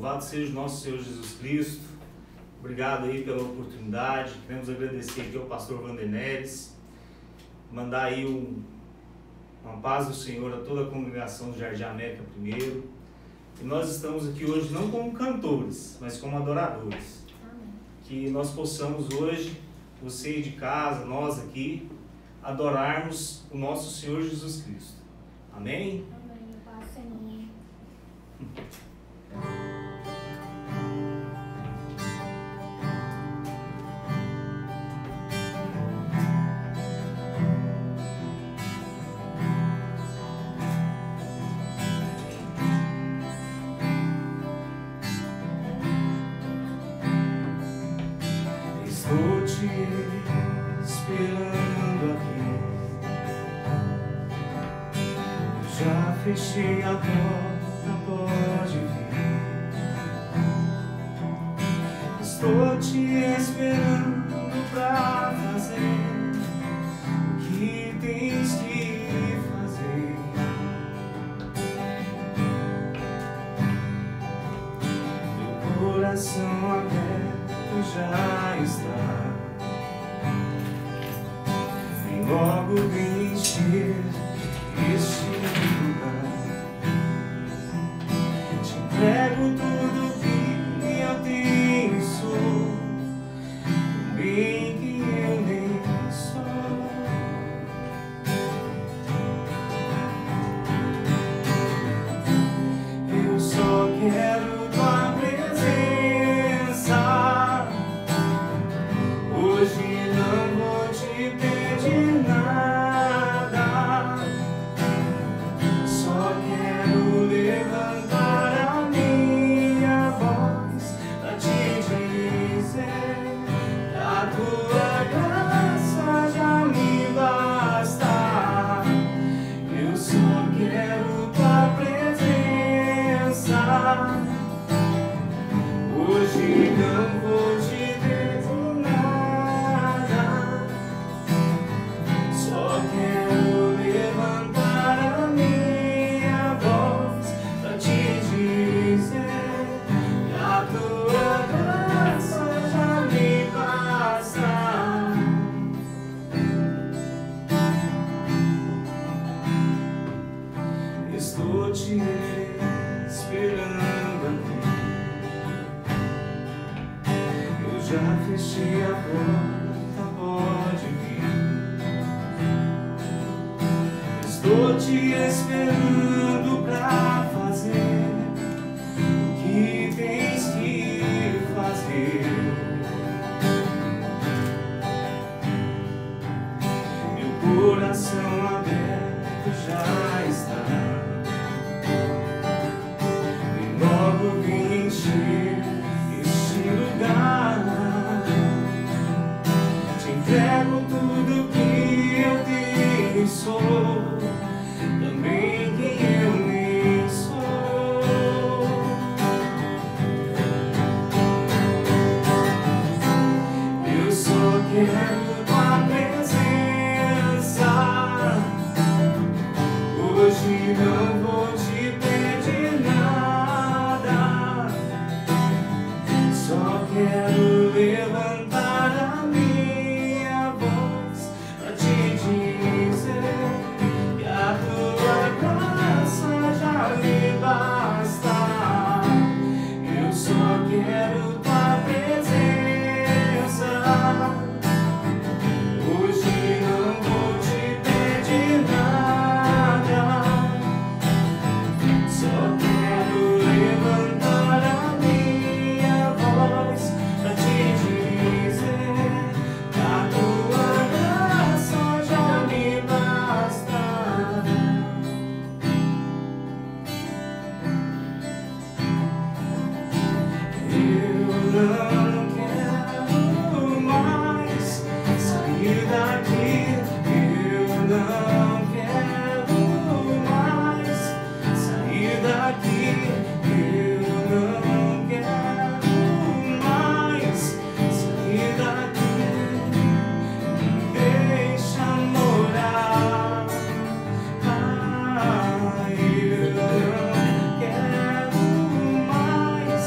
Louvado seja o nosso Senhor Jesus Cristo. Obrigado aí pela oportunidade. Queremos agradecer aqui ao pastor Wander Neres. Mandar aí uma paz do Senhor a toda a congregação do Jardim América primeiro. E nós estamos aqui hoje não como cantores, mas como adoradores. Amém. Que nós possamos hoje, você aí de casa, nós aqui, adorarmos o nosso Senhor Jesus Cristo. Amém? Amém. Paz, Senhor. Estou te esperando aqui. Já fechei a porta, pode vir. Estou te esperando pra fazer o que tens que fazer. Meu coração aberto já está. Vem logo encher este lugar. Te entrego tudo que eu tenho e sou, também que eu nem sou. Eu só quero tua presença. Hoje não vou te pedir nada, só quero levantar a minha voz pra te dizer que a tua graça já me basta. Eu só quero tua presença. Hoje não vou te pedir nada, só quero levantar a minha voz pra te dizer que a tua graça já me basta. Estou te esperando aqui. Eu já fechei a porta, pode vir. Estou te esperando pra fazer o que tens que fazer. Meu coração aberto já está. Vem logo encher este lugar. Te entrego tudo que eu tenho e sou, também quem eu nem sou. Eu só quero tua presença. Hoje não vou te pedir nada, só quero levantar a minha voz pra te dizer que a tua graça já me basta. Eu só quero tua presença. Hoje não vou te pedir nada, só quero levantar a minha voz pra te dizer que a tua graça já me basta. Eu não quero mais sair daqui. Eu não quero mais sair daqui. Eu não quero mais sair daqui. Me deixa morar. Eu não quero mais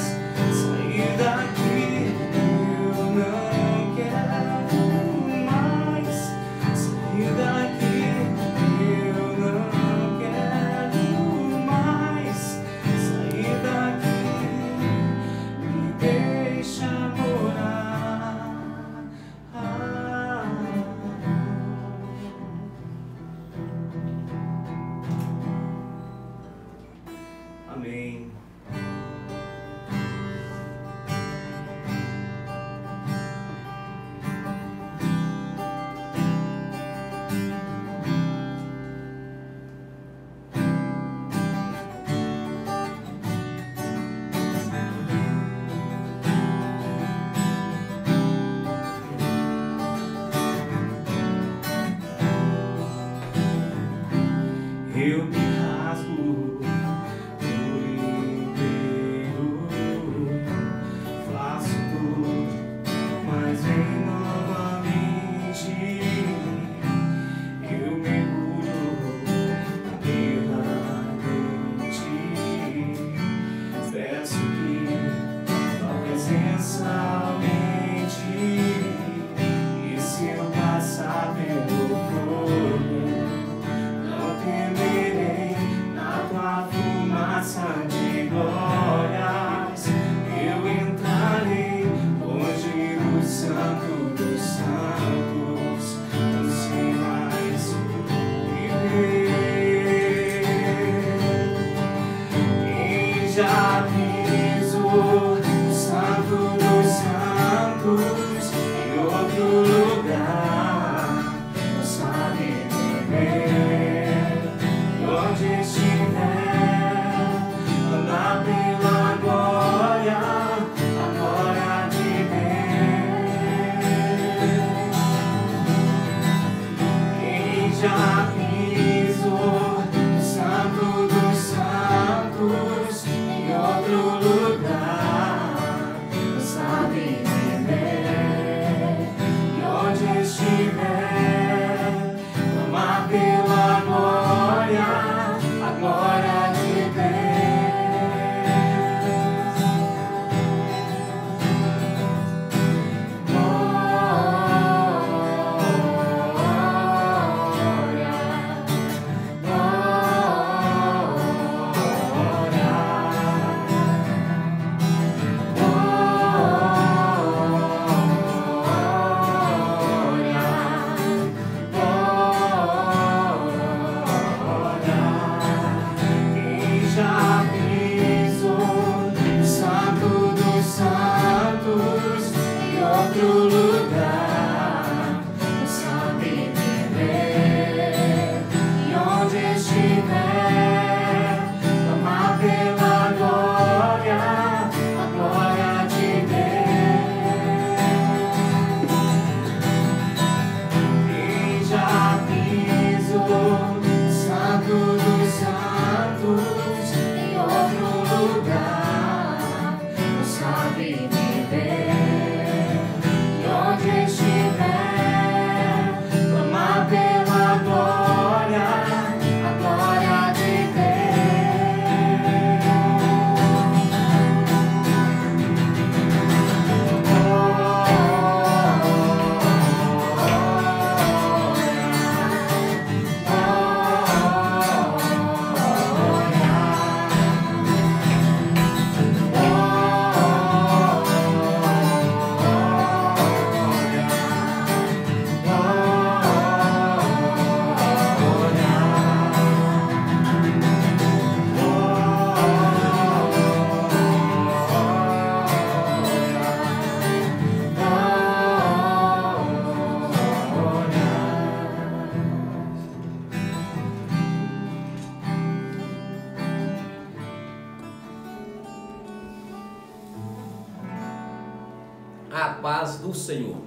A paz do Senhor.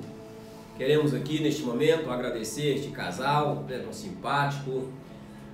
Queremos aqui neste momento agradecer este casal, né, tão simpático,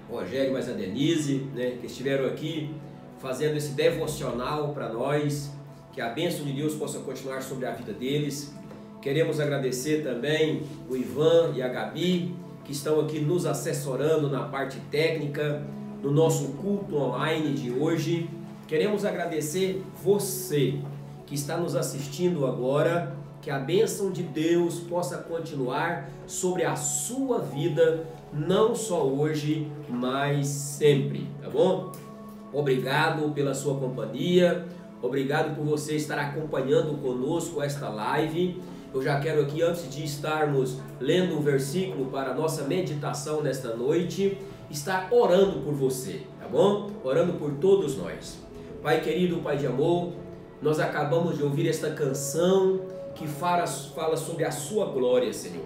o Rogério mais a Denise, né, que estiveram aqui fazendo esse devocional para nós, que a bênção de Deus possa continuar sobre a vida deles. Queremos agradecer também o Ivan e a Gabi, que estão aqui nos assessorando na parte técnica, no nosso culto online de hoje. Queremos agradecer você que está nos assistindo agora, que a bênção de Deus possa continuar sobre a sua vida, não só hoje, mas sempre, tá bom? Obrigado pela sua companhia, obrigado por você estar acompanhando conosco esta live. Eu já quero aqui, antes de estarmos lendo um versículo para a nossa meditação nesta noite, estar orando por você, tá bom? Orando por todos nós. Pai querido, Pai de amor, nós acabamos de ouvir esta canção que fala sobre a sua glória, Senhor.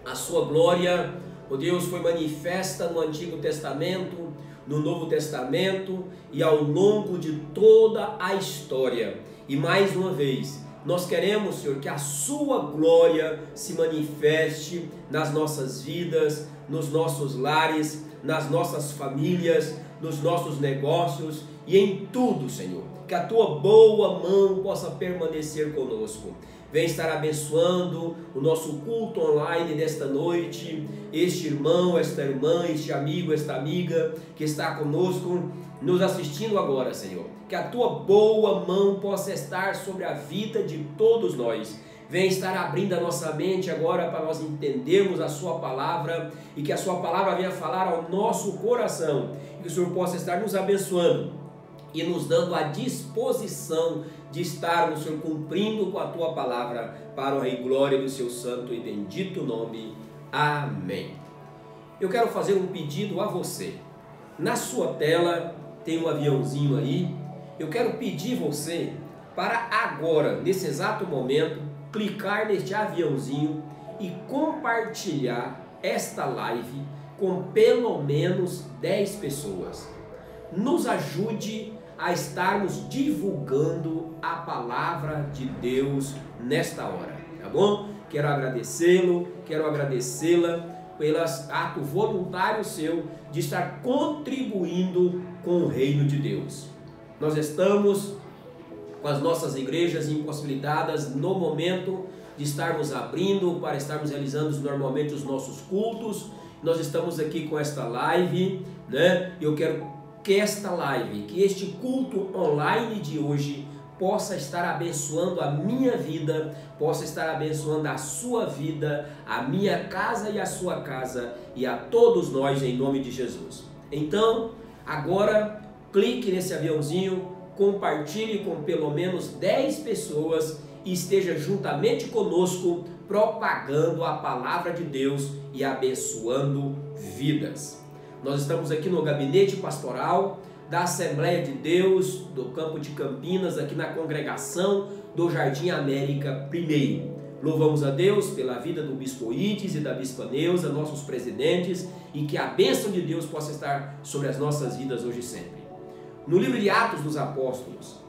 A sua glória, ó Deus, foi manifesta no Antigo Testamento, no Novo Testamento e ao longo de toda a história. E mais uma vez, nós queremos, Senhor, que a sua glória se manifeste nas nossas vidas, nos nossos lares, nas nossas famílias, nos nossos negócios e em tudo, Senhor. Que a tua boa mão possa permanecer conosco. Vem estar abençoando o nosso culto online desta noite, este irmão, esta irmã, este amigo, esta amiga que está conosco, nos assistindo agora, Senhor. Que a tua boa mão possa estar sobre a vida de todos nós. Vem estar abrindo a nossa mente agora para nós entendermos a sua palavra e que a sua palavra venha falar ao nosso coração. E que o Senhor possa estar nos abençoando e nos dando a disposição de estarmos, Senhor, cumprindo com a tua palavra para a honra e glória do seu santo e bendito nome. Amém. Eu quero fazer um pedido a você. Na sua tela tem um aviãozinho aí. Eu quero pedir você para agora, nesse exato momento, clicar neste aviãozinho e compartilhar esta live com pelo menos 10 pessoas. Nos ajude a estarmos divulgando a palavra de Deus nesta hora, tá bom? Quero agradecê-lo, quero agradecê-la pelo ato voluntário seu de estar contribuindo com o reino de Deus. Nós estamos com as nossas igrejas impossibilitadas no momento de estarmos abrindo, para estarmos realizando normalmente os nossos cultos. Nós estamos aqui com esta live, né? Eu quero que esta live, que este culto online de hoje possa estar abençoando a minha vida, possa estar abençoando a sua vida, a minha casa e a sua casa e a todos nós em nome de Jesus. Então, agora clique nesse aviãozinho, compartilhe com pelo menos 10 pessoas e esteja juntamente conosco propagando a palavra de Deus e abençoando vidas. Nós estamos aqui no gabinete pastoral da Assembleia de Deus do Campo de Campinas, aqui na congregação do Jardim América I. Louvamos a Deus pela vida do Bispo Ides e da Bispa Neuza, nossos presidentes, e que a bênção de Deus possa estar sobre as nossas vidas hoje e sempre. No livro de Atos dos Apóstolos,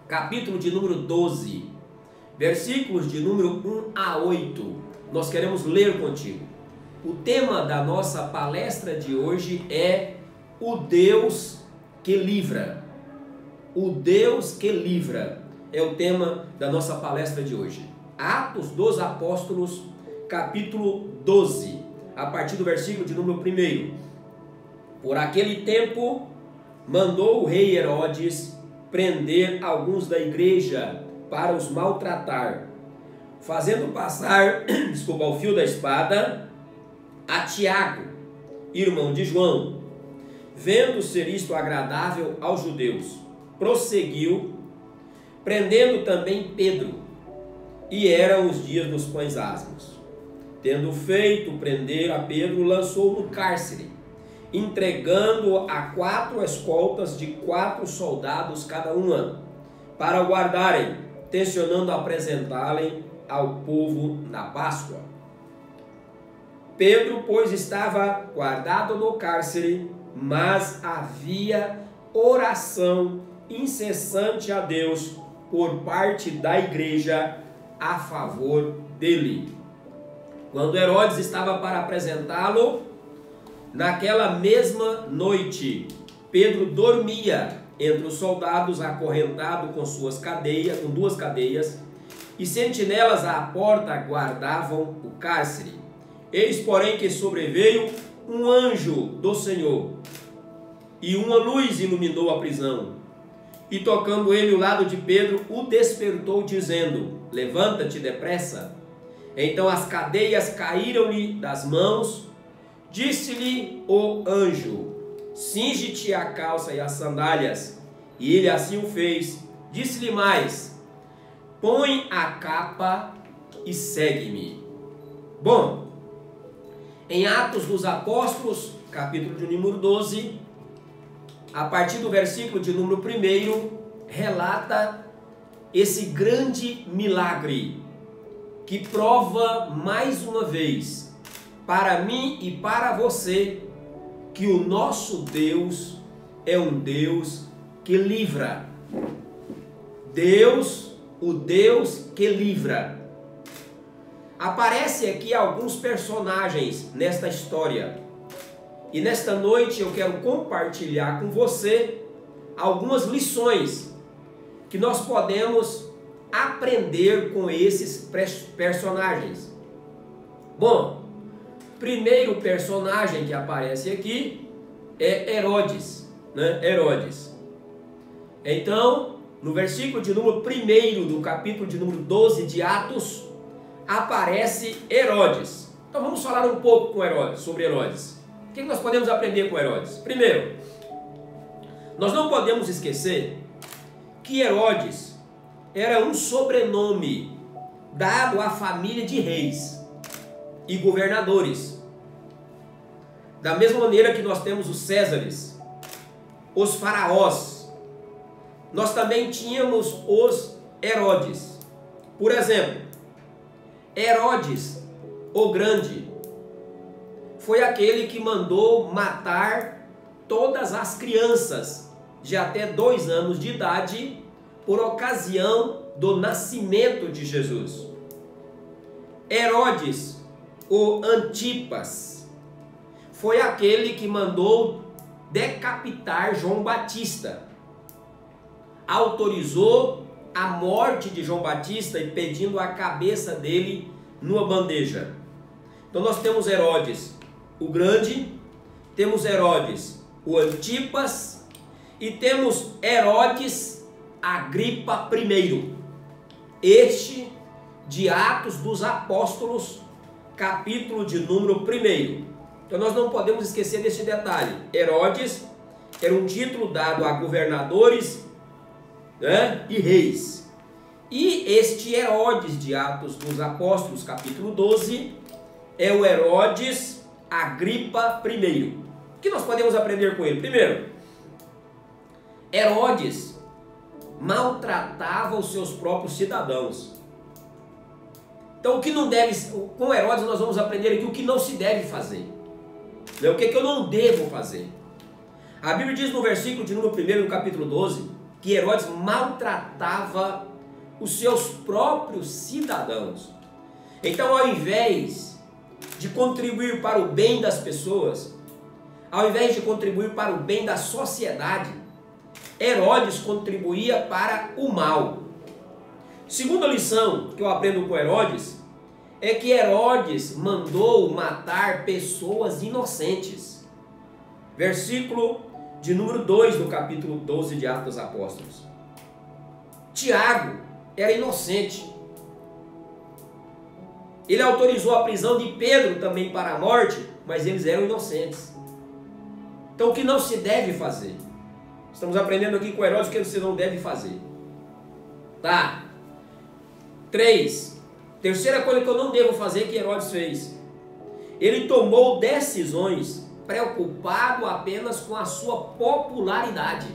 capítulo de número 12, versículos de número 1 a 8, nós queremos ler contigo. O tema da nossa palestra de hoje é o Deus que livra. O Deus que livra é o tema da nossa palestra de hoje. Atos dos Apóstolos, capítulo 12, a partir do versículo de número 1. Por aquele tempo, mandou o rei Herodes prender alguns da igreja para os maltratar, fazendo passar ao fio da espada a Tiago, irmão de João. Vendo ser isto agradável aos judeus, prosseguiu, prendendo também Pedro, e eram os dias dos pães asmos. Tendo feito prender a Pedro, lançou-o no cárcere, entregando-o a 4 escoltas de 4 soldados cada uma, para o guardarem, tencionando apresentá-lo ao povo na Páscoa. Pedro, pois, estava guardado no cárcere, mas havia oração incessante a Deus por parte da igreja a favor dele. Quando Herodes estava para apresentá-lo, naquela mesma noite, Pedro dormia entre os soldados, acorrentado com duas cadeias, e sentinelas à porta guardavam o cárcere. Eis, porém, que sobreveio um anjo do Senhor, e uma luz iluminou a prisão. E tocando ele o lado de Pedro, o despertou, dizendo: levanta-te depressa. Então as cadeias caíram-lhe das mãos. Disse-lhe o anjo: cinge-te a calça e as sandálias. E ele assim o fez. Disse-lhe mais: põe a capa e segue-me. Bom, em Atos dos Apóstolos, capítulo de número 12, a partir do versículo de número 1, relata esse grande milagre que prova mais uma vez para mim e para você que o nosso Deus é um Deus que livra. Deus, o Deus que livra. Aparece aqui alguns personagens nesta história. E nesta noite eu quero compartilhar com você algumas lições que nós podemos aprender com esses personagens. Bom, primeiro personagem que aparece aqui é Herodes, né? Herodes. Então, no versículo de número 1 do capítulo de número 12 de Atos, aparece Herodes. Então vamos falar um pouco sobre Herodes. O que nós podemos aprender com Herodes? Primeiro, nós não podemos esquecer que Herodes era um sobrenome dado à família de reis e governadores. Da mesma maneira que nós temos os Césares, os faraós, nós também tínhamos os Herodes. Por exemplo, Herodes o Grande foi aquele que mandou matar todas as crianças de até 2 anos de idade por ocasião do nascimento de Jesus. Herodes o Antipas foi aquele que mandou decapitar João Batista. Autorizou a morte de João Batista e pedindo a cabeça dele numa bandeja. Então nós temos Herodes o Grande, temos Herodes o Antipas e temos Herodes Agripa I. Este de Atos dos Apóstolos, capítulo de número 1. Então nós não podemos esquecer desse detalhe. Herodes era um título dado a governadores, né, e reis. E este Herodes de Atos dos Apóstolos, capítulo 12, é o Herodes Agripa I. O que nós podemos aprender com ele? Primeiro, Herodes maltratava os seus próprios cidadãos. Então, o que não deve, com Herodes nós vamos aprender aqui o que não se deve fazer. O que eu não devo fazer. A Bíblia diz no versículo de número 1 do capítulo 12 que Herodes maltratava os seus próprios cidadãos. Então, ao invés de contribuir para o bem das pessoas, ao invés de contribuir para o bem da sociedade, Herodes contribuía para o mal. Segunda lição que eu aprendo com Herodes é que Herodes mandou matar pessoas inocentes. Versículo de número 2 do capítulo 12 de Atos dos Apóstolos. Tiago era inocente. Ele autorizou a prisão de Pedro também para a morte, mas eles eram inocentes. Então o que não se deve fazer? Estamos aprendendo aqui com Herodes o que você não deve fazer. Tá. 3. Terceira coisa que eu não devo fazer que Herodes fez. Ele tomou decisões preocupado apenas com a sua popularidade.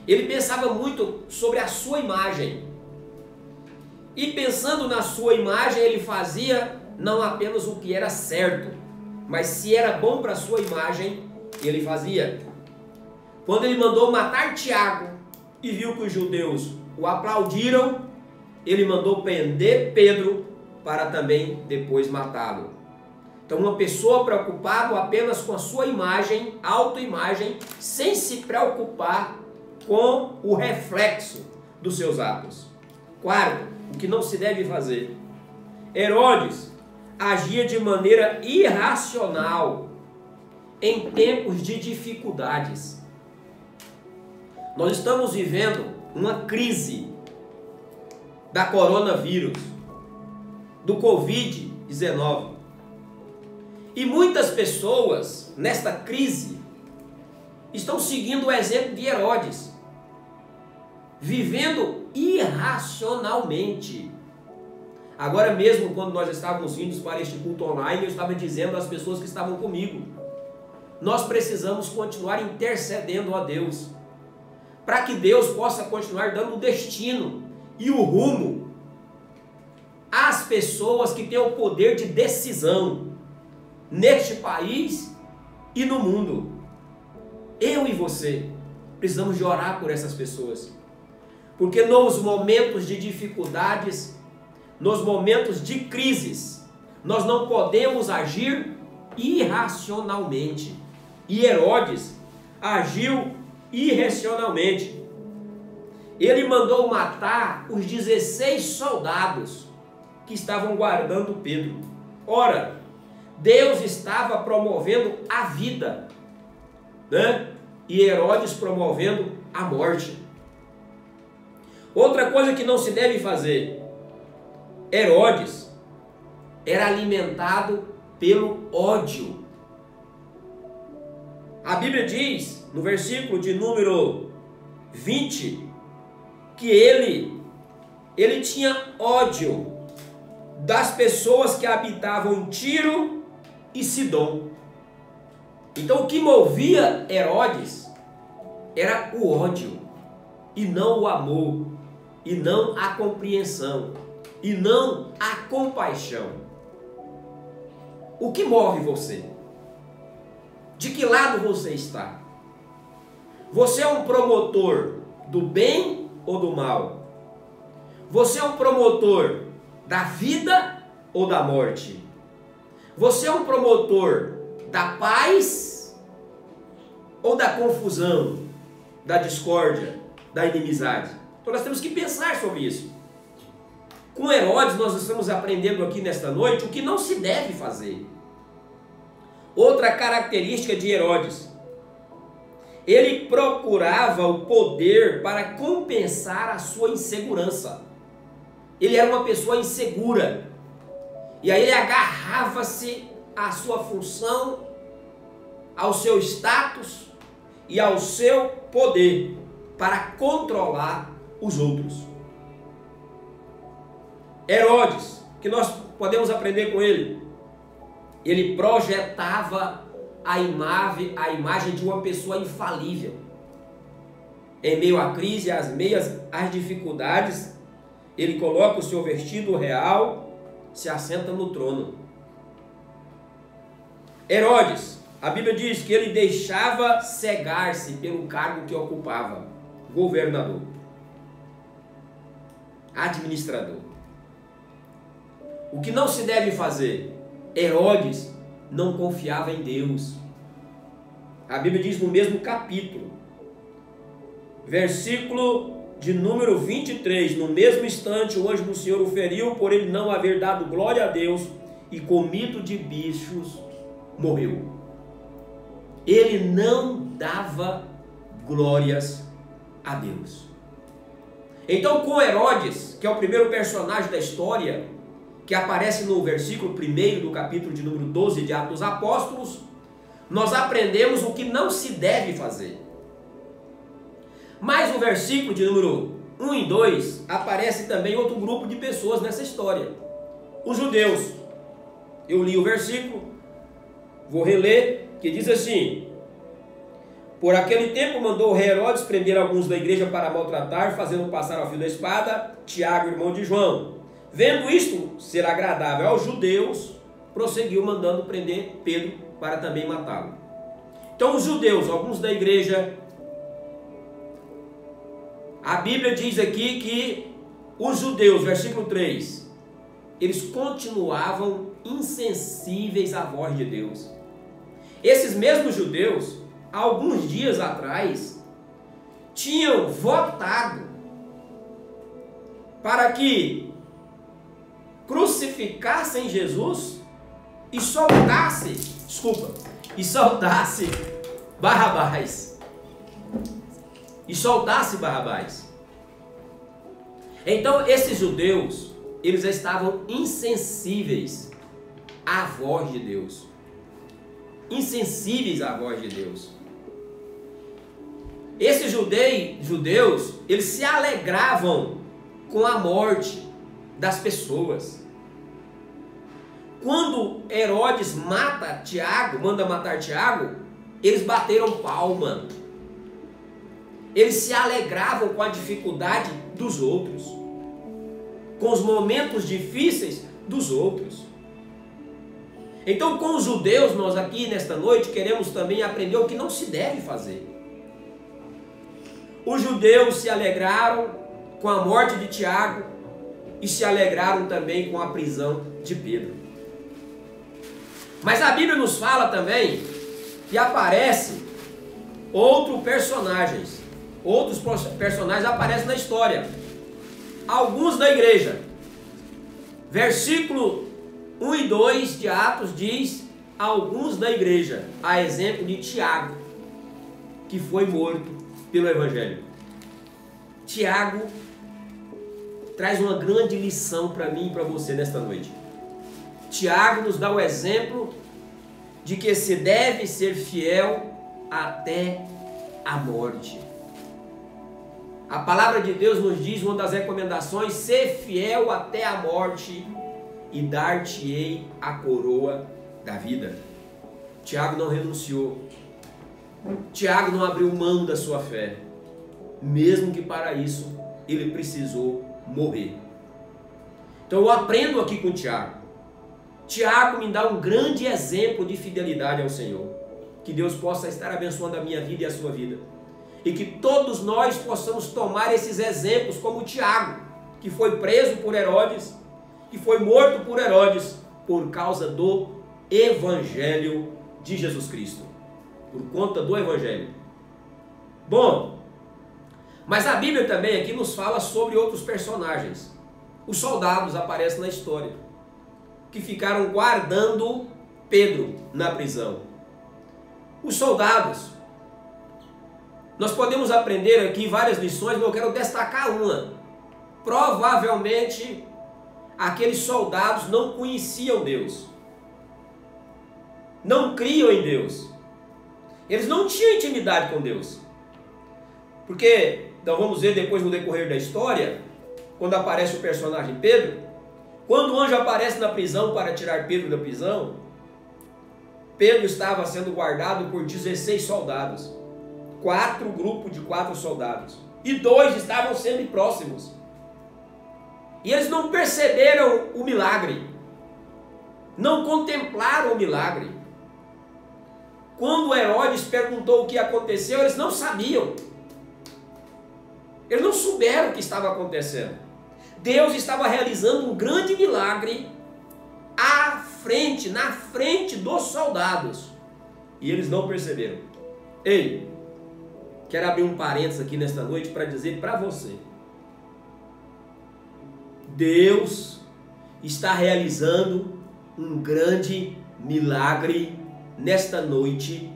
Ele pensava muito sobre a sua imagem. E pensando na sua imagem, ele fazia não apenas o que era certo, mas se era bom para a sua imagem, ele fazia. Quando ele mandou matar Tiago e viu que os judeus o aplaudiram, ele mandou prender Pedro para também depois matá-lo. Então, uma pessoa preocupada apenas com a sua imagem, autoimagem, sem se preocupar com o reflexo dos seus atos. Quarto, o que não se deve fazer. Herodes agia de maneira irracional em tempos de dificuldades. Nós estamos vivendo uma crise da coronavírus, do Covid-19. E muitas pessoas, nesta crise, estão seguindo o exemplo de Herodes, vivendo irracionalmente. Agora mesmo, quando nós estávamos indo para este culto online, eu estava dizendo às pessoas que estavam comigo, nós precisamos continuar intercedendo a Deus, para que Deus possa continuar dando o destino e o rumo às pessoas que têm o poder de decisão neste país e no mundo. Eu e você precisamos de orar por essas pessoas, porque nos momentos de dificuldades, nos momentos de crises, nós não podemos agir irracionalmente. E Herodes agiu irracionalmente. Ele mandou matar os 16 soldados que estavam guardando Pedro. Ora, Deus estava promovendo a vida, né? E Herodes promovendo a morte. Outra coisa que não se deve fazer. Herodes era alimentado pelo ódio. A Bíblia diz, no versículo de número 20, que ele tinha ódio das pessoas que habitavam em Tiro e Sidom. Então o que movia Herodes era o ódio, e não o amor, e não a compreensão, e não a compaixão. O que move você? De que lado você está? Você é um promotor do bem ou do mal? Você é um promotor da vida ou da morte? Você é um promotor da paz ou da confusão, da discórdia, da inimizade? Então nós temos que pensar sobre isso. Com Herodes nós estamos aprendendo aqui nesta noite o que não se deve fazer. Outra característica de Herodes: ele procurava o poder para compensar a sua insegurança. Ele era uma pessoa insegura, e aí ele agarrava-se à sua função, ao seu status e ao seu poder para controlar os outros. Herodes, que nós podemos aprender com ele, ele projetava a imagem de uma pessoa infalível. Em meio à crise, às dificuldades, ele coloca o seu vestido real, se assenta no trono. Herodes, a Bíblia diz que ele deixava cegar-se pelo cargo que ocupava: governador, administrador. O que não se deve fazer? Herodes não confiava em Deus. A Bíblia diz no mesmo capítulo, versículo de número 23, no mesmo instante o anjo do Senhor o feriu, por ele não haver dado glória a Deus, e comido de bichos morreu. Ele não dava glórias a Deus. Então, com Herodes, que é o primeiro personagem da história, que aparece no versículo 1 do capítulo de número 12 de Atos dos Apóstolos, nós aprendemos o que não se deve fazer. Mas no versículo de número 1 e 2, aparece também outro grupo de pessoas nessa história: os judeus. Eu li o versículo, vou reler, que diz assim: por aquele tempo mandou o rei Herodes prender alguns da igreja para maltratar, fazendo passar ao fio da espada Tiago, irmão de João. Vendo isto ser agradável aos judeus, prosseguiu mandando prender Pedro para também matá-lo. Então os judeus, alguns da igreja, a Bíblia diz aqui que os judeus, versículo 3, eles continuavam insensíveis à voz de Deus. Esses mesmos judeus, alguns dias atrás, tinham votado para que crucificassem Jesus e soltasse Barrabás. Então esses judeus, eles estavam insensíveis à voz de Deus. Insensíveis à voz de Deus. Esses judeus, eles se alegravam com a morte das pessoas. Quando Herodes manda matar Tiago, eles bateram palma. Eles se alegravam com a dificuldade dos outros, com os momentos difíceis dos outros. Então, com os judeus, nós aqui nesta noite queremos também aprender o que não se deve fazer. Os judeus se alegraram com a morte de Tiago e se alegraram também com a prisão de Pedro. Mas a Bíblia nos fala também que aparece outros personagens aparecem na história, alguns da igreja. Versículo 1 e 2 de Atos diz: alguns da igreja, a exemplo de Tiago, que foi morto pelo Evangelho. Tiago traz uma grande lição para mim e para você nesta noite. Tiago nos dá o exemplo de que se deve ser fiel até a morte. A palavra de Deus nos diz, uma das recomendações: ser fiel até a morte e dar-te-ei a coroa da vida. Tiago não renunciou. Tiago não abriu mão da sua fé, mesmo que para isso ele precisou morrer. Então eu aprendo aqui com Tiago. Tiago me dá um grande exemplo de fidelidade ao Senhor. Que Deus possa estar abençoando a minha vida e a sua vida. E que todos nós possamos tomar esses exemplos, como Tiago, que foi preso por Herodes, que foi morto por Herodes, por causa do Evangelho de Jesus Cristo. Por conta do Evangelho. Bom, mas a Bíblia também aqui nos fala sobre outros personagens. Os soldados aparecem na história, que ficaram guardando Pedro na prisão. Os soldados, nós podemos aprender aqui várias lições, mas eu quero destacar uma. Provavelmente, aqueles soldados não conheciam Deus, não criam em Deus, eles não tinham intimidade com Deus. Porque, então vamos ver depois no decorrer da história, quando aparece o personagem Pedro, quando o anjo aparece na prisão para tirar Pedro da prisão, Pedro estava sendo guardado por 16 soldados, 4 grupos de 4 soldados, e 2 estavam sempre próximos, e eles não perceberam o milagre, não contemplaram o milagre. Quando Herodes perguntou o que aconteceu, eles não sabiam, eles não souberam o que estava acontecendo. Deus estava realizando um grande milagre na frente dos soldados, e eles não perceberam. Ei, quero abrir um parênteses aqui nesta noite para dizer para você: Deus está realizando um grande milagre nesta noite,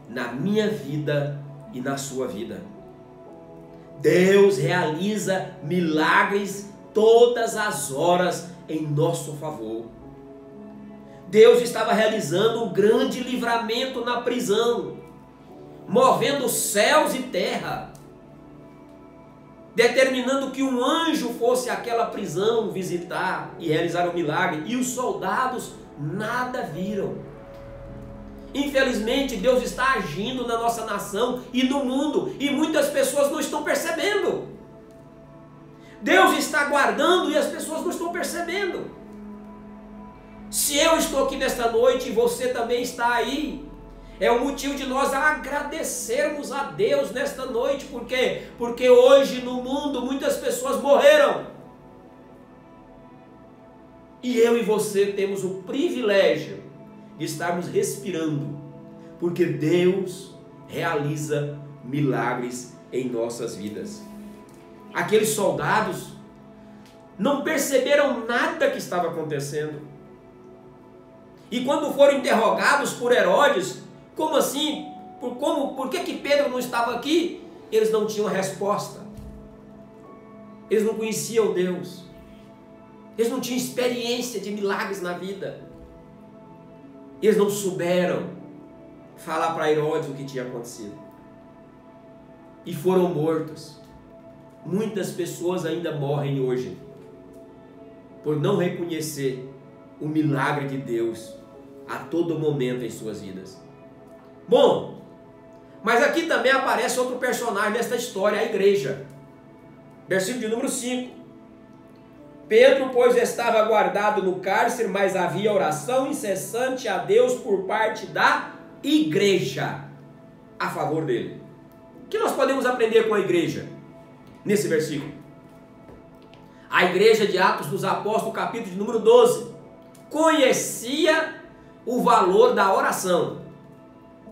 na minha vida e na sua vida. Deus realiza milagres todas as horas em nosso favor. Deus estava realizando um grande livramento na prisão, movendo céus e terra, determinando que um anjo fosse àquela prisão visitar e realizar o milagre, e os soldados nada viram. Infelizmente, Deus está agindo na nossa nação e no mundo, e muitas pessoas não estão percebendo. Deus está guardando e as pessoas não estão percebendo. Se eu estou aqui nesta noite e você também está aí, é um motivo de nós agradecermos a Deus nesta noite. Por quê? Porque hoje no mundo muitas pessoas morreram E eu e você temos o privilégio de estarmos respirando, porque Deus realiza milagres em nossas vidas. Aqueles soldados não perceberam nada que estava acontecendo. E quando foram interrogados por Herodes, como assim? Por que Pedro não estava aqui? Eles não tinham resposta. Eles não conheciam Deus. Eles não tinham experiência de milagres na vida. Eles não souberam falar para Herodes o que tinha acontecido. E foram mortos. Muitas pessoas ainda morrem hoje por não reconhecer o milagre de Deus a todo momento em suas vidas. Bom, mas aqui também aparece outro personagem nesta história, a igreja. Versículo de número 5. Pedro, pois, estava guardado no cárcere, mas havia oração incessante a Deus por parte da igreja a favor dele. O que nós podemos aprender com a igreja nesse versículo? A igreja de Atos dos Apóstolos, capítulo de número 12, conhecia o valor da oração.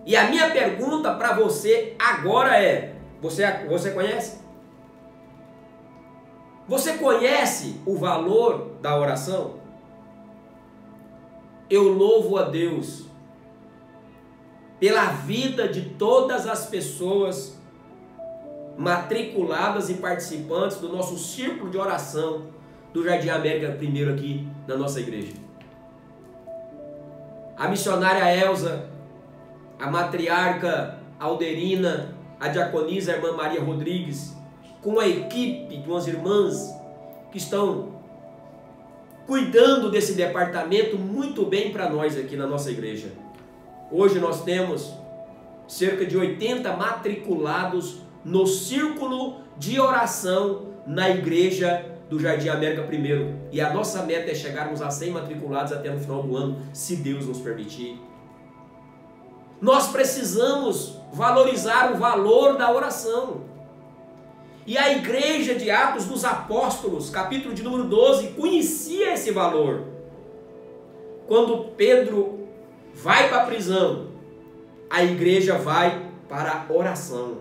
E a minha pergunta para você agora é: você conhece? Você conhece o valor da oração? Eu louvo a Deus pela vida de todas as pessoas matriculadas e participantes do nosso círculo de oração do Jardim América primeiro aqui na nossa igreja. A missionária Elza, a matriarca Alderina, a diaconisa a irmã Maria Rodrigues, com a equipe de umas irmãs que estão cuidando desse departamento muito bem para nós aqui na nossa igreja. Hoje nós temos cerca de 80 matriculados no círculo de oração na igreja do Jardim América primeiro. E a nossa meta é chegarmos a 100 matriculados até no final do ano, se Deus nos permitir. Nós precisamos valorizar o valor da oração. E a igreja de Atos dos Apóstolos, capítulo de número 12, conhecia esse valor. Quando Pedro vai para a prisão, a igreja vai para a oração.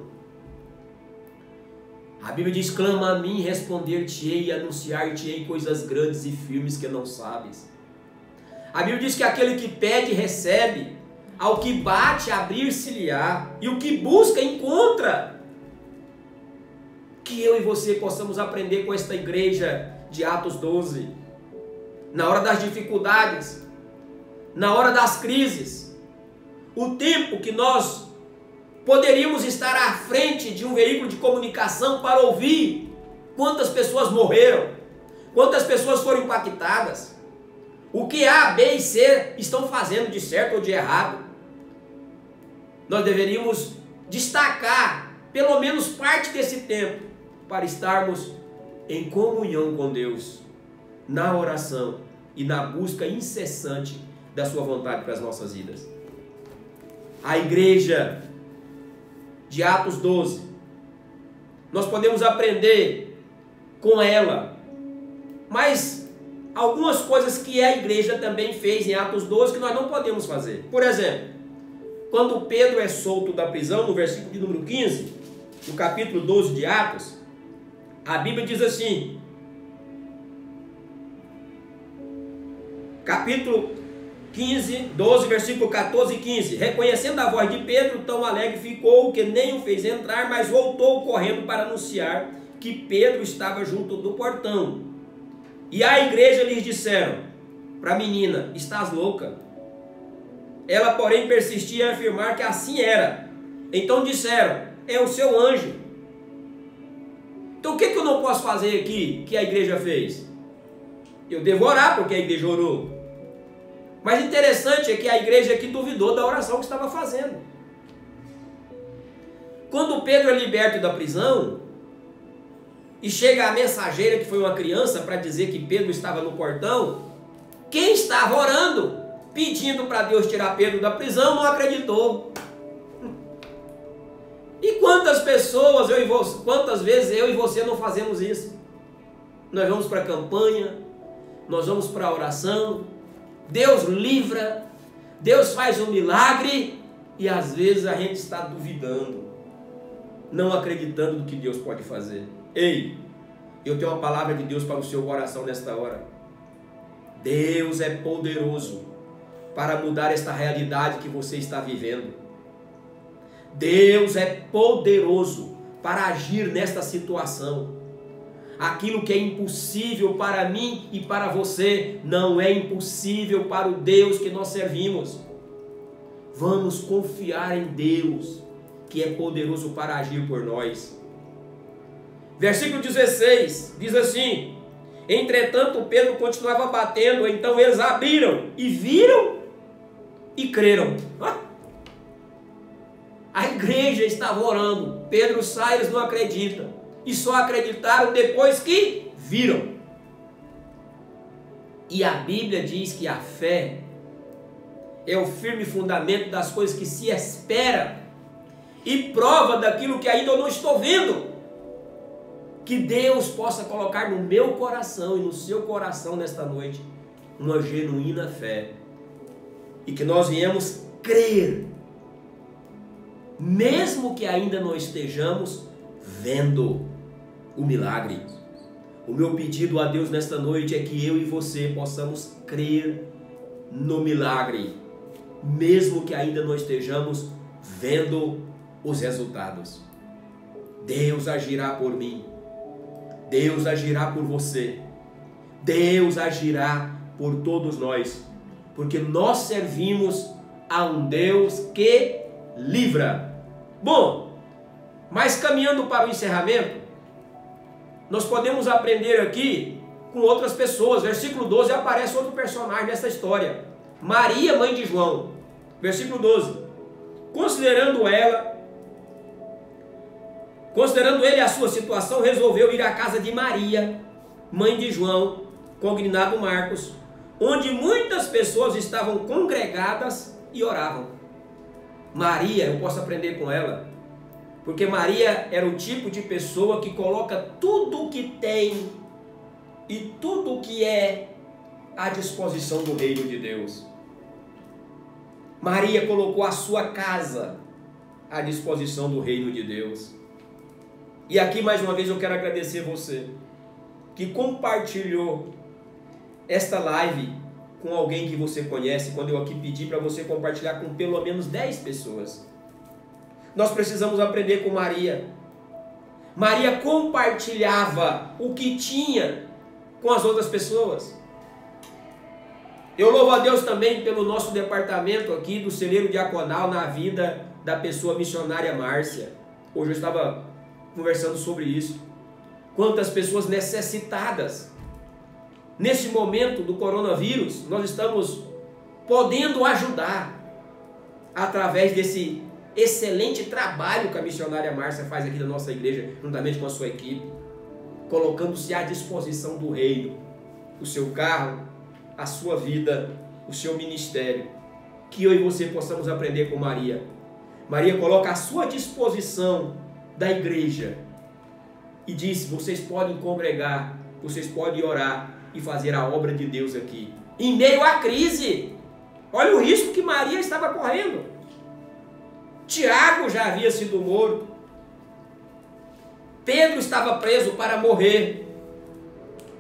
A Bíblia diz: clama a mim, responder-te-ei e anunciar-te-ei coisas grandes e firmes que não sabes. A Bíblia diz que aquele que pede, recebe, ao que bate, abrir-se-lhe-á, e o que busca, encontra. Que eu e você possamos aprender com esta igreja de Atos 12, na hora das dificuldades, na hora das crises, o tempo que nós poderíamos estar à frente de um veículo de comunicação para ouvir quantas pessoas morreram, quantas pessoas foram impactadas, o que A, B e C estão fazendo de certo ou de errado. Nós deveríamos destacar pelo menos parte desse tempo para estarmos em comunhão com Deus, na oração e na busca incessante da sua vontade para as nossas vidas. A igreja de Atos 12, nós podemos aprender com ela, mas algumas coisas que a igreja também fez em Atos 12 que nós não podemos fazer. Por exemplo, quando Pedro é solto da prisão, no versículo de número 15, no capítulo 12 de Atos, a Bíblia diz assim, capítulo 15, 12, versículo 14 e 15. Reconhecendo a voz de Pedro, tão alegre ficou que nem o fez entrar, mas voltou correndo para anunciar que Pedro estava junto do portão. E a igreja lhes disseram, para a menina: estás louca? Ela, porém, persistia em afirmar que assim era. Então disseram: é o seu anjo. Então o que eu não posso fazer aqui que a igreja fez? Eu devo orar porque a igreja orou. Mas interessante é que a igreja aqui duvidou da oração que estava fazendo. Quando Pedro é liberto da prisão e chega a mensageira, que foi uma criança, para dizer que Pedro estava no portão, quem estava orando, pedindo para Deus tirar Pedro da prisão, não acreditou. E quantas pessoas, quantas vezes eu e você não fazemos isso? Nós vamos para a campanha, nós vamos para a oração, Deus livra, Deus faz um milagre, e às vezes a gente está duvidando, não acreditando no que Deus pode fazer. Ei, eu tenho uma palavra de Deus para o seu coração nesta hora. Deus é poderoso para mudar esta realidade que você está vivendo. Deus é poderoso para agir nesta situação. Aquilo que é impossível para mim e para você, não é impossível para o Deus que nós servimos. Vamos confiar em Deus, que é poderoso para agir por nós. Versículo 16 diz assim: entretanto Pedro continuava batendo, então eles abriram e viram e creram. A igreja estava orando, Pedro sai, eles não acreditam, e só acreditaram depois que viram. E a Bíblia diz que a fé é o firme fundamento das coisas que se espera e prova daquilo que ainda eu não estou vendo. Que Deus possa colocar no meu coração e no seu coração nesta noite uma genuína fé, e que nós viemos crer, mesmo que ainda não estejamos vendo o milagre. O meu pedido a Deus nesta noite é que eu e você possamos crer no milagre, mesmo que ainda não estejamos vendo os resultados. Deus agirá por mim, Deus agirá por você, Deus agirá por todos nós, porque nós servimos a um Deus que livra. Bom, mas caminhando para o encerramento, nós podemos aprender aqui com outras pessoas. Versículo 12, aparece outro personagem nessa história, Maria, mãe de João. Versículo 12, considerando ele a sua situação, resolveu ir à casa de Maria, mãe de João, cognominado Marcos, onde muitas pessoas estavam congregadas e oravam. Maria, eu posso aprender com ela, porque Maria era o tipo de pessoa que coloca tudo o que tem e tudo o que é à disposição do reino de Deus. Maria colocou a sua casa à disposição do reino de Deus. E aqui mais uma vez eu quero agradecer você que compartilhou esta live com alguém que você conhece, quando eu aqui pedi para você compartilhar com pelo menos 10 pessoas. Nós precisamos aprender com Maria. Maria compartilhava o que tinha com as outras pessoas. Eu louvo a Deus também pelo nosso departamento aqui do celeiro diaconal na vida da pessoa missionária Márcia. Hoje eu estava conversando sobre isso. Quantas pessoas necessitadas. Nesse momento do coronavírus, nós estamos podendo ajudar através desse excelente trabalho que a missionária Márcia faz aqui na nossa igreja, juntamente com a sua equipe, colocando-se à disposição do reino, o seu carro, a sua vida, o seu ministério. Que eu e você possamos aprender com Maria. Maria coloca à sua disposição da igreja e diz: vocês podem congregar, vocês podem orar e fazer a obra de Deus aqui, em meio à crise. Olha o risco que Maria estava correndo. Tiago já havia sido morto, Pedro estava preso para morrer,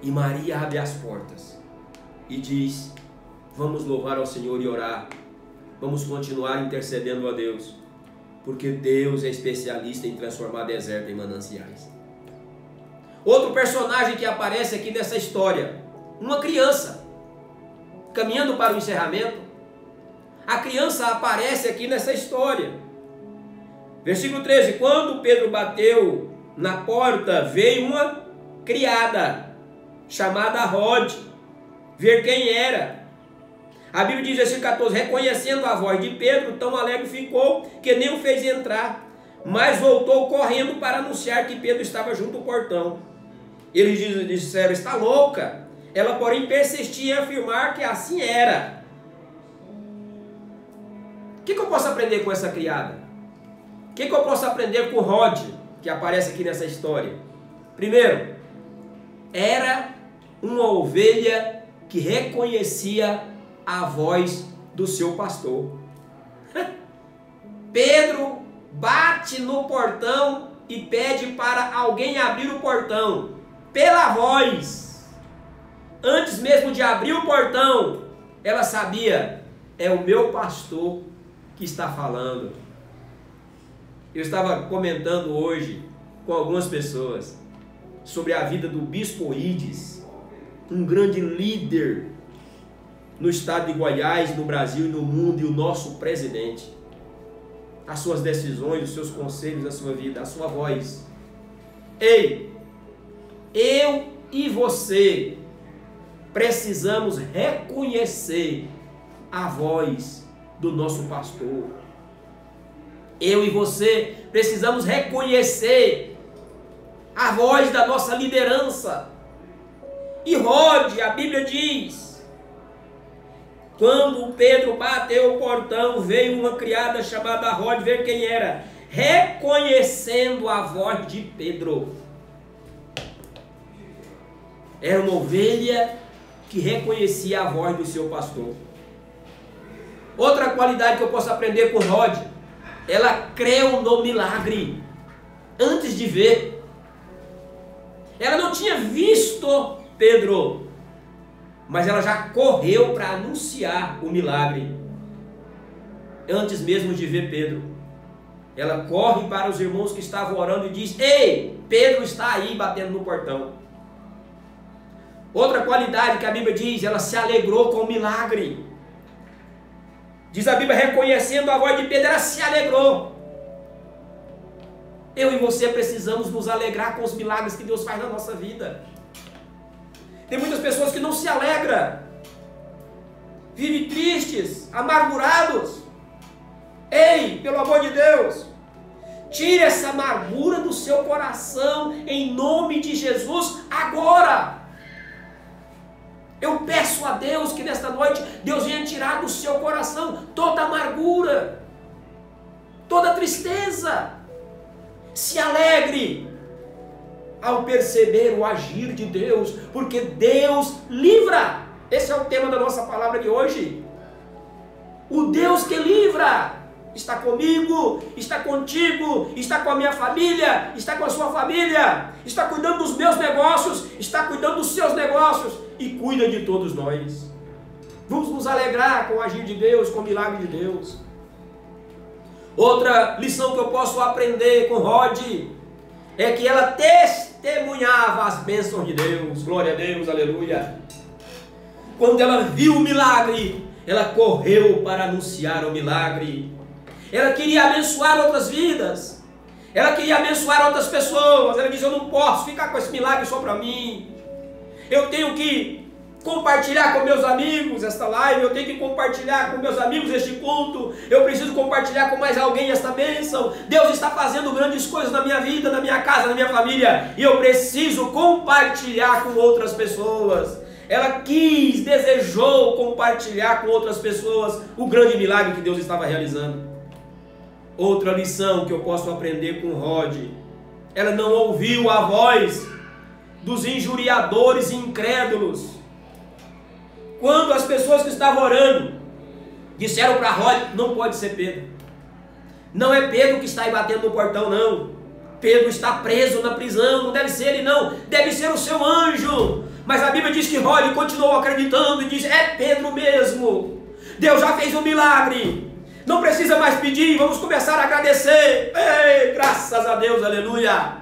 e Maria abre as portas e diz: vamos louvar ao Senhor e orar, vamos continuar intercedendo a Deus, porque Deus é especialista em transformar deserto em mananciais. Outro personagem que aparece aqui nessa história, uma criança, caminhando para o encerramento, a criança aparece aqui nessa história. Versículo 13, quando Pedro bateu na porta, veio uma criada, chamada Rode, ver quem era. A Bíblia diz, versículo 14, reconhecendo a voz de Pedro, tão alegre ficou, que nem o fez entrar, mas voltou correndo para anunciar que Pedro estava junto ao portão. Eles disseram, está louca. Ela, porém, persistia em afirmar que assim era. O que eu posso aprender com essa criada? O que eu posso aprender com Rode, que aparece aqui nessa história? Primeiro, era uma ovelha que reconhecia a voz do seu pastor. Pedro bate no portão e pede para alguém abrir o portão, pela voz. Antes mesmo de abrir o portão, ela sabia, é o meu pastor que está falando. Eu estava comentando hoje com algumas pessoas sobre a vida do Bispo Ides, um grande líder no estado de Goiás, no Brasil e no mundo, e o nosso presidente. As suas decisões, os seus conselhos, a sua vida, a sua voz. Ei, eu e você precisamos reconhecer a voz do nosso pastor. Eu e você precisamos reconhecer a voz da nossa liderança. E Rode, a Bíblia diz, quando Pedro bateu o portão, veio uma criada chamada Rode ver quem era, reconhecendo a voz de Pedro. Era uma ovelha que reconhecia a voz do seu pastor. Outra qualidade que eu posso aprender com Rode, ela creu no milagre antes de ver. Ela não tinha visto Pedro, mas ela já correu para anunciar o milagre antes mesmo de ver Pedro. Ela corre para os irmãos que estavam orando e diz: ei, Pedro está aí batendo no portão. Outra qualidade que a Bíblia diz, ela se alegrou com o milagre. Diz a Bíblia, reconhecendo a voz de Pedro, ela se alegrou. Eu e você precisamos nos alegrar com os milagres que Deus faz na nossa vida. Tem muitas pessoas que não se alegram, vivem tristes, amargurados. Ei, pelo amor de Deus, tire essa amargura do seu coração, em nome de Jesus, agora. Eu peço a Deus que nesta noite, Deus venha tirar do seu coração toda amargura, toda tristeza. Se alegre ao perceber o agir de Deus, porque Deus livra. Esse é o tema da nossa palavra de hoje. O Deus que livra está comigo, está contigo, está com a minha família, está com a sua família, está cuidando dos meus negócios, está cuidando dos seus negócios e cuida de todos nós. Vamos nos alegrar com o agir de Deus, com o milagre de Deus. Outra lição que eu posso aprender com Rode é que ela testemunhava as bênçãos de Deus. Glória a Deus, aleluia. Quando ela viu o milagre, ela correu para anunciar o milagre. Ela queria abençoar outras vidas. Ela queria abençoar outras pessoas. Ela disse: eu não posso ficar com esse milagre só para mim. Eu tenho que compartilhar com meus amigos esta live. Eu tenho que compartilhar com meus amigos este culto. Eu preciso compartilhar com mais alguém esta bênção. Deus está fazendo grandes coisas na minha vida, na minha casa, na minha família. E eu preciso compartilhar com outras pessoas. Ela quis, desejou compartilhar com outras pessoas o grande milagre que Deus estava realizando. Outra lição que eu posso aprender com Rode: ela não ouviu a voz dos injuriadores e incrédulos. Quando as pessoas que estavam orando disseram para Rode: não pode ser Pedro, não é Pedro que está aí batendo no portão, não. Pedro está preso na prisão, não deve ser ele não, deve ser o seu anjo. Mas a Bíblia diz que Rode continuou acreditando e diz: é Pedro mesmo, Deus já fez um milagre, não precisa mais pedir, vamos começar a agradecer. Ei, graças a Deus, aleluia.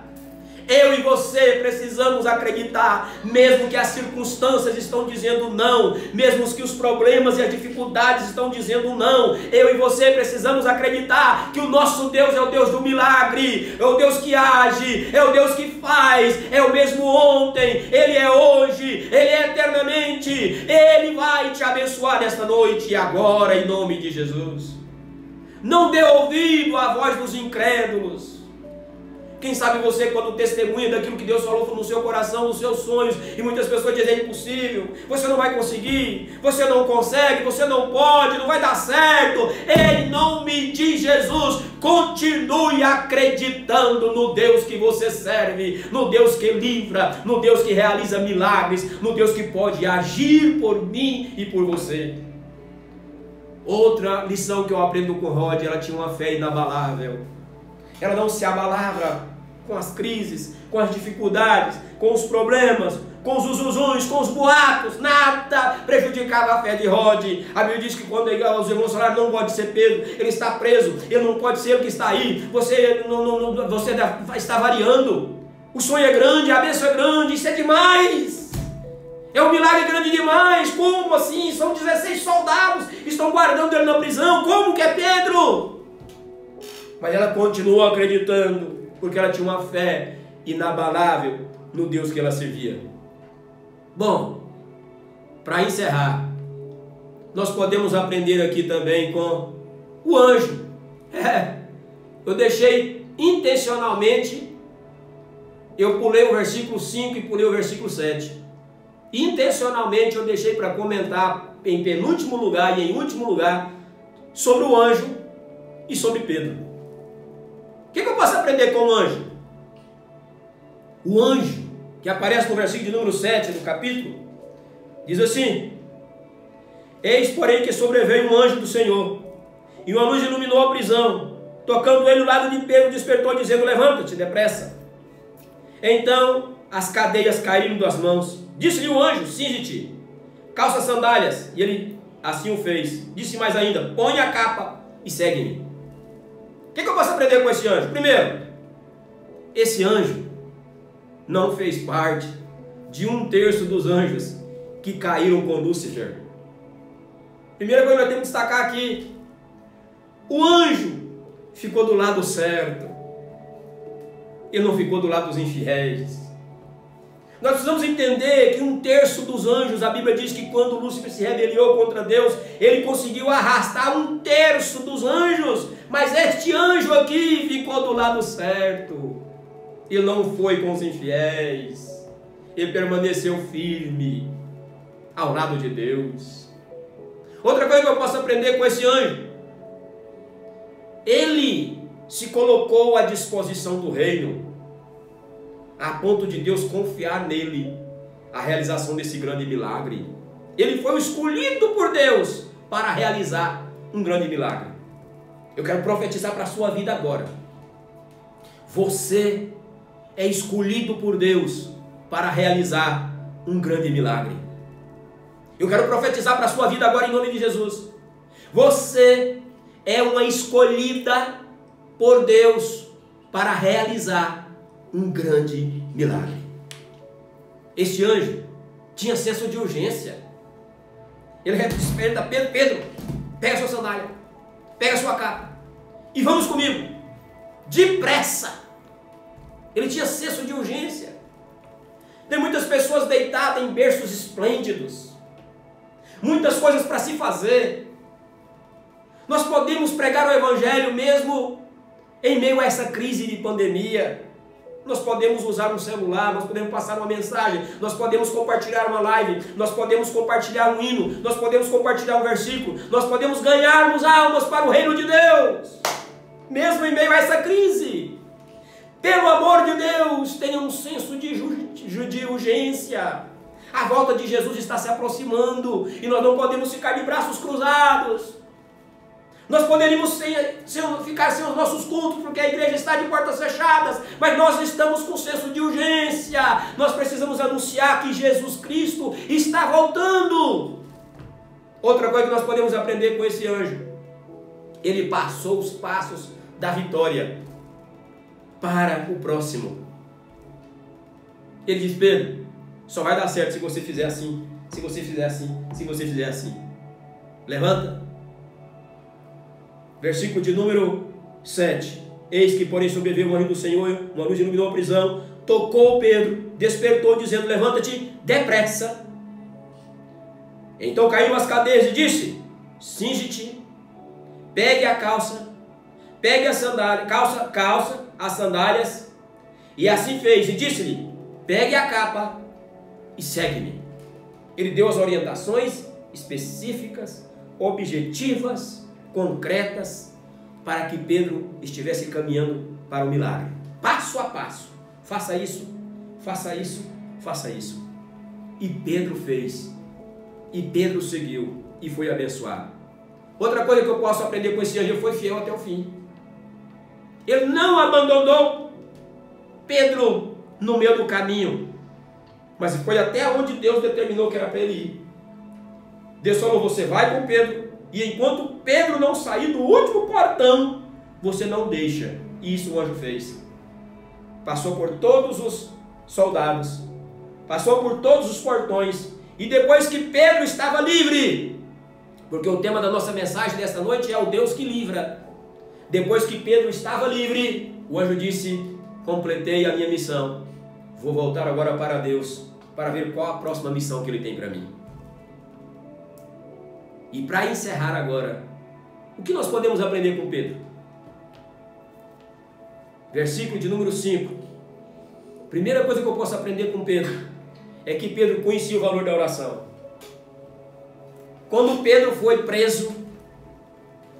Eu e você precisamos acreditar, mesmo que as circunstâncias estão dizendo não, mesmo que os problemas e as dificuldades estão dizendo não, eu e você precisamos acreditar que o nosso Deus é o Deus do milagre, é o Deus que age, é o Deus que faz, é o mesmo ontem, Ele é hoje, Ele é eternamente, Ele vai te abençoar nesta noite e agora, em nome de Jesus. Não dê ouvido à voz dos incrédulos. Quem sabe você, quando testemunha daquilo que Deus falou no seu coração, nos seus sonhos, e muitas pessoas dizem: é impossível, você não vai conseguir, você não consegue, você não pode, não vai dar certo. Em nome de Jesus, continue acreditando no Deus que você serve, no Deus que livra, no Deus que realiza milagres, no Deus que pode agir por mim e por você. Outra lição que eu aprendo com Rod: ela tinha uma fé inabalável. Ela não se abalava com as crises, com as dificuldades, com os problemas, com os usuzuns, com os boatos. Nada prejudicava a fé de Rod. A Bíblia diz que quando os irmãos falaram: não pode ser Pedro, ele está preso, ele não pode ser ele que está aí, você está variando. O sonho é grande, a bênção é grande, isso é demais. É um milagre grande demais. Como assim? São 16 soldados que estão guardando ele na prisão. Como que é Pedro? Mas ela continuou acreditando, porque ela tinha uma fé inabalável no Deus que ela servia. Bom, para encerrar, nós podemos aprender aqui também com o anjo. Eu deixei intencionalmente, eu pulei o versículo 5 e pulei o versículo 7. Intencionalmente eu deixei para comentar em penúltimo lugar e em último lugar sobre o anjo e sobre Pedro. O que eu posso aprender com o anjo? O anjo, que aparece no versículo de número 7 do capítulo, diz assim: eis, porém, que sobreveio um anjo do Senhor, e uma luz iluminou a prisão. Tocando ele o lado de Pedro, despertou, dizendo: levanta-te depressa. Então as cadeias caíram das mãos. Disse-lhe o anjo: cinge-te, calça as sandálias. E ele assim o fez. Disse mais ainda: põe a capa e segue-me. O que eu posso aprender com esse anjo? Primeiro, esse anjo não fez parte de 1/3 dos anjos que caíram com Lúcifer. Primeira coisa que nós temos que destacar aqui: o anjo ficou do lado certo, ele não ficou do lado dos infiéis. Nós precisamos entender que 1/3 dos anjos, a Bíblia diz que quando Lúcifer se rebeliou contra Deus, ele conseguiu arrastar 1/3 dos anjos, mas este anjo aqui ficou do lado certo. Ele não foi com os infiéis, ele permaneceu firme ao lado de Deus. Outra coisa que eu posso aprender com esse anjo: ele se colocou à disposição do reino, a ponto de Deus confiar nele a realização desse grande milagre. Ele foi o escolhido por Deus para realizar um grande milagre. Eu quero profetizar para a sua vida agora: você é escolhido por Deus para realizar um grande milagre. Eu quero profetizar para a sua vida agora em nome de Jesus: você é uma escolhida por Deus para realizar um grande milagre. Este anjo tinha senso de urgência. Ele desperta: Pedro, pega a sua sandália, pega a sua capa e vamos comigo, depressa. Ele tinha senso de urgência. Tem muitas pessoas deitadas em berços esplêndidos, muitas coisas para se fazer. Nós podemos pregar o Evangelho mesmo em meio a essa crise de pandemia. Nós podemos usar um celular, nós podemos passar uma mensagem, nós podemos compartilhar uma live, nós podemos compartilhar um hino, nós podemos compartilhar um versículo, nós podemos ganharmos almas para o reino de Deus, mesmo em meio a essa crise. Pelo amor de Deus, tenha um senso de urgência. A volta de Jesus está se aproximando e nós não podemos ficar de braços cruzados. Nós poderíamos ficar sem os nossos cultos, porque a igreja está de portas fechadas, mas nós estamos com senso de urgência. Nós precisamos anunciar que Jesus Cristo está voltando. Outra coisa que nós podemos aprender com esse anjo: ele passou os passos da vitória para o próximo. Ele diz: Pedro, só vai dar certo se você fizer assim, se você fizer assim, se você fizer assim. Levanta. Versículo de número 7. Eis que, porém, sobreveio um anjo do Senhor, uma luz iluminou a prisão, tocou Pedro, despertou, dizendo: levanta-te depressa. Então caiu as cadeias e disse: cinge-te, pegue a calça, pegue a sandália, calça as sandálias E assim fez, e disse-lhe: pegue a capa e segue-me. Ele deu as orientações específicas, objetivas, concretas, para que Pedro estivesse caminhando para o milagre. Passo a passo. Faça isso, faça isso, faça isso. E Pedro fez. E Pedro seguiu e foi abençoado. Outra coisa que eu posso aprender com esse anjo, ele foi fiel até o fim. Ele não abandonou Pedro no meio do caminho, mas foi até onde Deus determinou que era para ele ir. Deus falou: você vai com Pedro, e enquanto Pedro não sair do último portão, você não deixa. E isso o anjo fez. Passou por todos os soldados, passou por todos os portões, e depois que Pedro estava livre, porque o tema da nossa mensagem desta noite é o Deus que livra. Depois que Pedro estava livre, o anjo disse: completei a minha missão, vou voltar agora para Deus, para ver qual a próxima missão que Ele tem para mim. E para encerrar agora, o que nós podemos aprender com Pedro? Versículo de número 5. Primeira coisa que eu posso aprender com Pedro é que Pedro conhecia o valor da oração. Quando Pedro foi preso,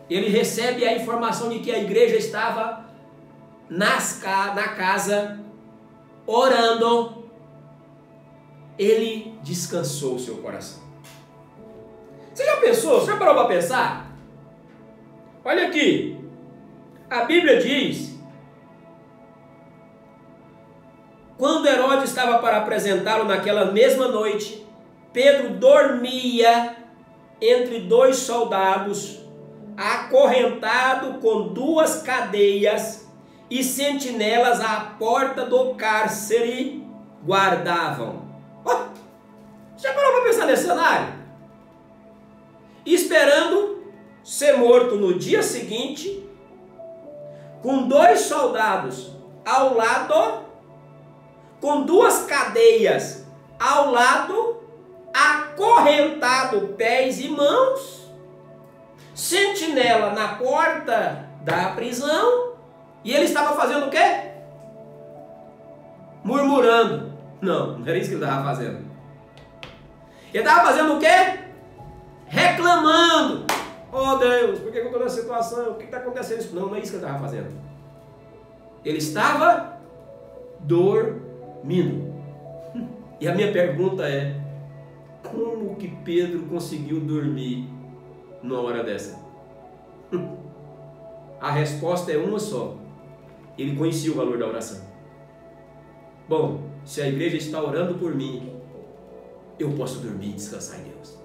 ele recebe a informação de que a igreja estava na casa orando. Ele descansou o seu coração. Você já pensou? Você já parou para pensar? Olha aqui, a Bíblia diz: quando Herodes estava para apresentá-lo naquela mesma noite, Pedro dormia entre dois soldados, acorrentado com duas cadeias, e sentinelas à porta do cárcere guardavam. Oh, já parou para pensar nesse cenário? Esperando ser morto no dia seguinte, com dois soldados ao lado, com duas cadeias ao lado, acorrentado pés e mãos, sentinela na porta da prisão, e ele estava fazendo o quê? Murmurando. Não, não era isso que ele estava fazendo. Ele estava fazendo o quê? Reclamando. Oh Deus, por que eu estou nessa situação? O que está acontecendo isso? Não, não é isso que ele estava fazendo. Ele estava dormindo. E a minha pergunta é: como que Pedro conseguiu dormir numa hora dessa? A resposta é uma só: ele conhecia o valor da oração. Bom, se a igreja está orando por mim, eu posso dormir e descansar em Deus,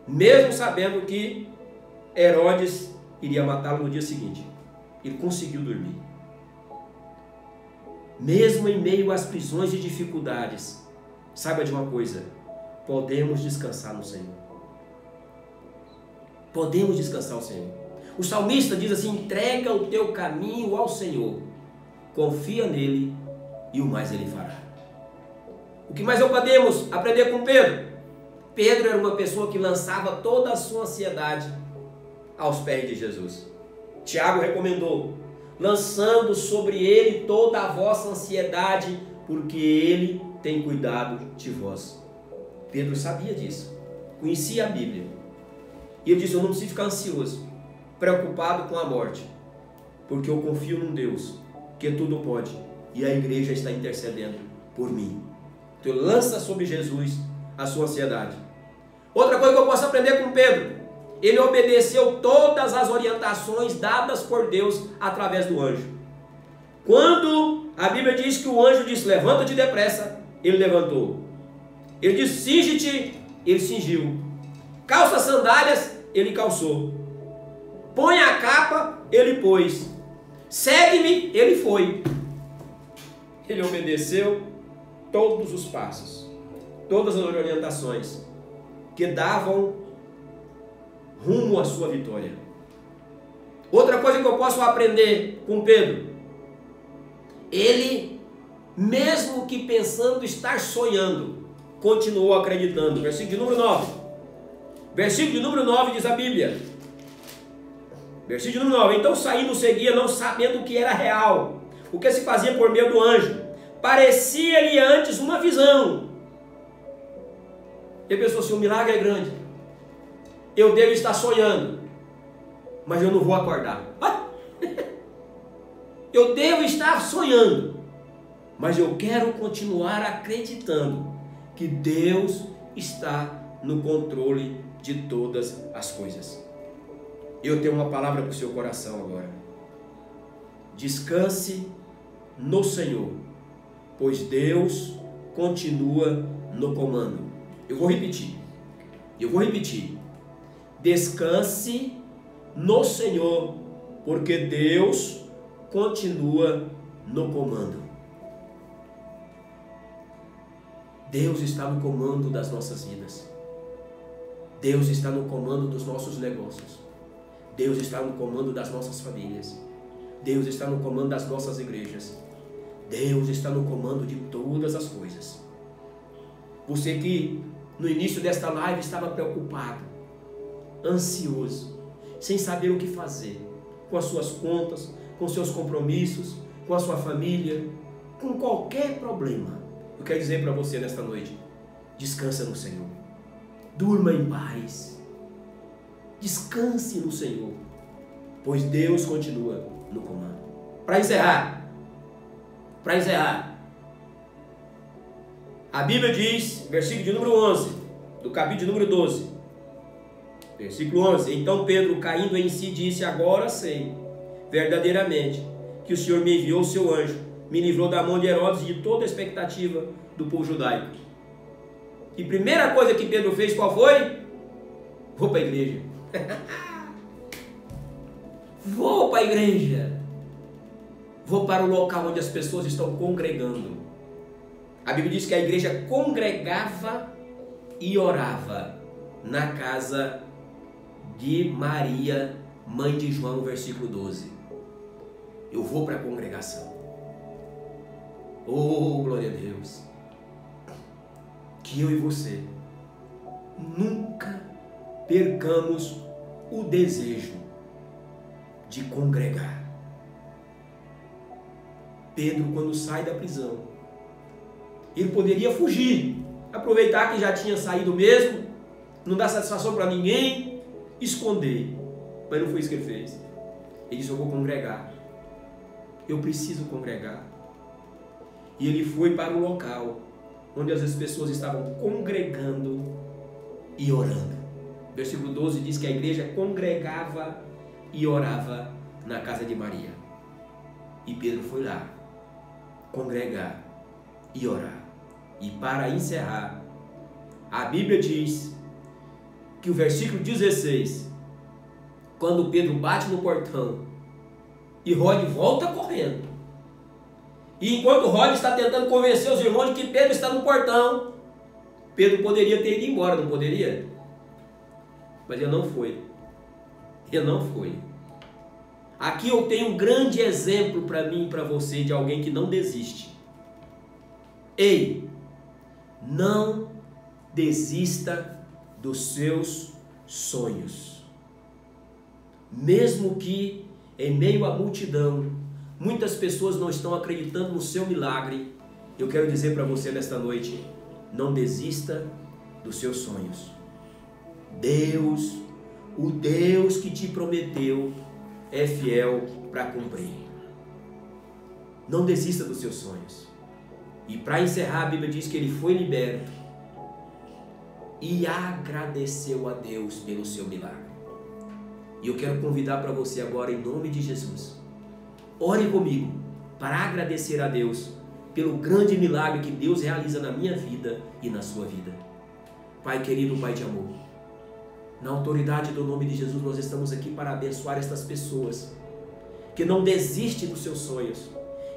mesmo sabendo que Herodes iria matá-lo no dia seguinte. Ele conseguiu dormir. Mesmo em meio às prisões e dificuldades, saiba de uma coisa: podemos descansar no Senhor. Podemos descansar no Senhor. O salmista diz assim: entrega o teu caminho ao Senhor, confia nele e o mais ele fará. O que mais podemos aprender com Pedro? Pedro era uma pessoa que lançava toda a sua ansiedade aos pés de Jesus. Tiago recomendou: lançando sobre ele toda a vossa ansiedade, porque ele tem cuidado de vós. Pedro sabia disso, conhecia a Bíblia, e ele disse: eu não preciso ficar ansioso, preocupado com a morte, porque eu confio num Deus que tudo pode, e a igreja está intercedendo por mim. Então lança sobre Jesus a sua ansiedade. Outra coisa que eu posso aprender com Pedro: ele obedeceu todas as orientações dadas por Deus através do anjo. Quando a Bíblia diz que o anjo disse: levanta-te depressa, ele levantou. Ele disse: cinge-te, ele cingiu. Calça sandálias, ele calçou. Põe a capa, ele pôs. Segue-me, ele foi. Ele obedeceu todos os passos, todas as orientações que davam rumo à sua vitória. Outra coisa que eu posso aprender com Pedro: ele, mesmo que pensando estar sonhando, continuou acreditando. Versículo de número 9. Versículo de número 9 diz a Bíblia. Versículo de número 9. Então saindo seguia, não sabendo o que era real, o que se fazia por meio do anjo. parecia-lhe antes uma visão. Ele pensou assim: o milagre é grande, eu devo estar sonhando, mas eu não vou acordar. Eu devo estar sonhando, mas eu quero continuar acreditando que Deus está no controle de todas as coisas. Eu tenho uma palavra para o seu coração agora. Descanse no Senhor, pois Deus continua no comando. Eu vou repetir. Descanse no Senhor, porque Deus continua no comando. Deus está no comando das nossas vidas. Deus está no comando dos nossos negócios. Deus está no comando das nossas famílias. Deus está no comando das nossas igrejas. Deus está no comando de todas as coisas. Você que no início desta live estava preocupado, ansioso, sem saber o que fazer, com as suas contas, com seus compromissos, com a sua família, com qualquer problema, eu quero dizer para você nesta noite: descansa no Senhor, durma em paz, descanse no Senhor, pois Deus continua no comando. Para encerrar, a Bíblia diz, versículo de número 11, do capítulo de número 12, versículo 11: então Pedro, caindo em si, disse: agora sei verdadeiramente que o Senhor me enviou o seu anjo, me livrou da mão de Herodes e de toda a expectativa do povo judaico. E primeira coisa que Pedro fez, qual foi? Vou para a igreja. Vou para a igreja. Vou para o local onde as pessoas estão congregando. A Bíblia diz que a igreja congregava e orava na casa de Maria, mãe de João, versículo 12. Eu vou para a congregação. Oh, glória a Deus. Que eu e você nunca percamos o desejo de congregar. Pedro, quando sai da prisão, ele poderia fugir, aproveitar que já tinha saído mesmo, não dar satisfação para ninguém, esconder. Mas não foi isso que ele fez. Ele disse: eu vou congregar. Eu preciso congregar. E ele foi para o local onde as pessoas estavam congregando e orando. Versículo 12 diz que a igreja congregava e orava na casa de Maria. E Pedro foi lá congregar e orar. E para encerrar, a Bíblia diz que o versículo 16, quando Pedro bate no portão e Rod volta correndo, e enquanto Rod está tentando convencer os irmãos de que Pedro está no portão, Pedro poderia ter ido embora, não poderia? Mas ele não foi. Ele não foi. Aqui eu tenho um grande exemplo para mim e para você de alguém que não desiste. Ei, não desista dos seus sonhos. Mesmo que em meio à multidão muitas pessoas não estão acreditando no seu milagre, eu quero dizer para você nesta noite: não desista dos seus sonhos. Deus, o Deus que te prometeu, é fiel para cumprir. Não desista dos seus sonhos. E para encerrar, a Bíblia diz que ele foi liberto e agradeceu a Deus pelo seu milagre. E eu quero convidar para você agora, em nome de Jesus, ore comigo para agradecer a Deus pelo grande milagre que Deus realiza na minha vida e na sua vida. Pai querido, Pai de amor, na autoridade do nome de Jesus, nós estamos aqui para abençoar estas pessoas que não desistem dos seus sonhos,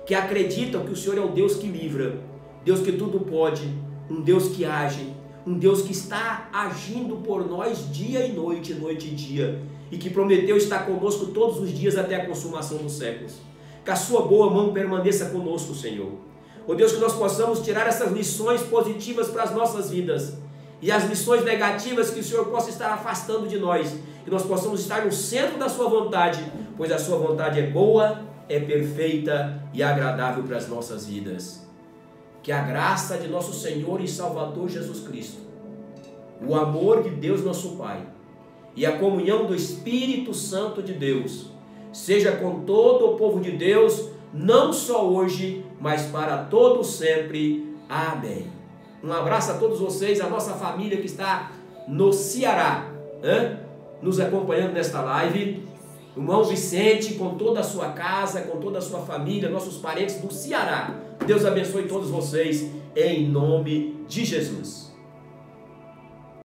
que acreditam que o Senhor é o Deus que livra, Deus que tudo pode, um Deus que age, um Deus que está agindo por nós dia e noite, noite e dia, e que prometeu estar conosco todos os dias até a consumação dos séculos. Que a sua boa mão permaneça conosco, Senhor. Ó Deus, que nós possamos tirar essas lições positivas para as nossas vidas, e as lições negativas que o Senhor possa estar afastando de nós, que nós possamos estar no centro da sua vontade, pois a sua vontade é boa, é perfeita e agradável para as nossas vidas. que a graça de nosso Senhor e Salvador Jesus Cristo, o amor de Deus nosso Pai e a comunhão do Espírito Santo de Deus seja com todo o povo de Deus, não só hoje, mas para todos sempre. Amém. Um abraço a todos vocês, a nossa família que está no Ceará, nos acompanhando nesta live. O irmão Vicente, com toda a sua casa, com toda a sua família, nossos parentes do Ceará. Deus abençoe todos vocês, em nome de Jesus.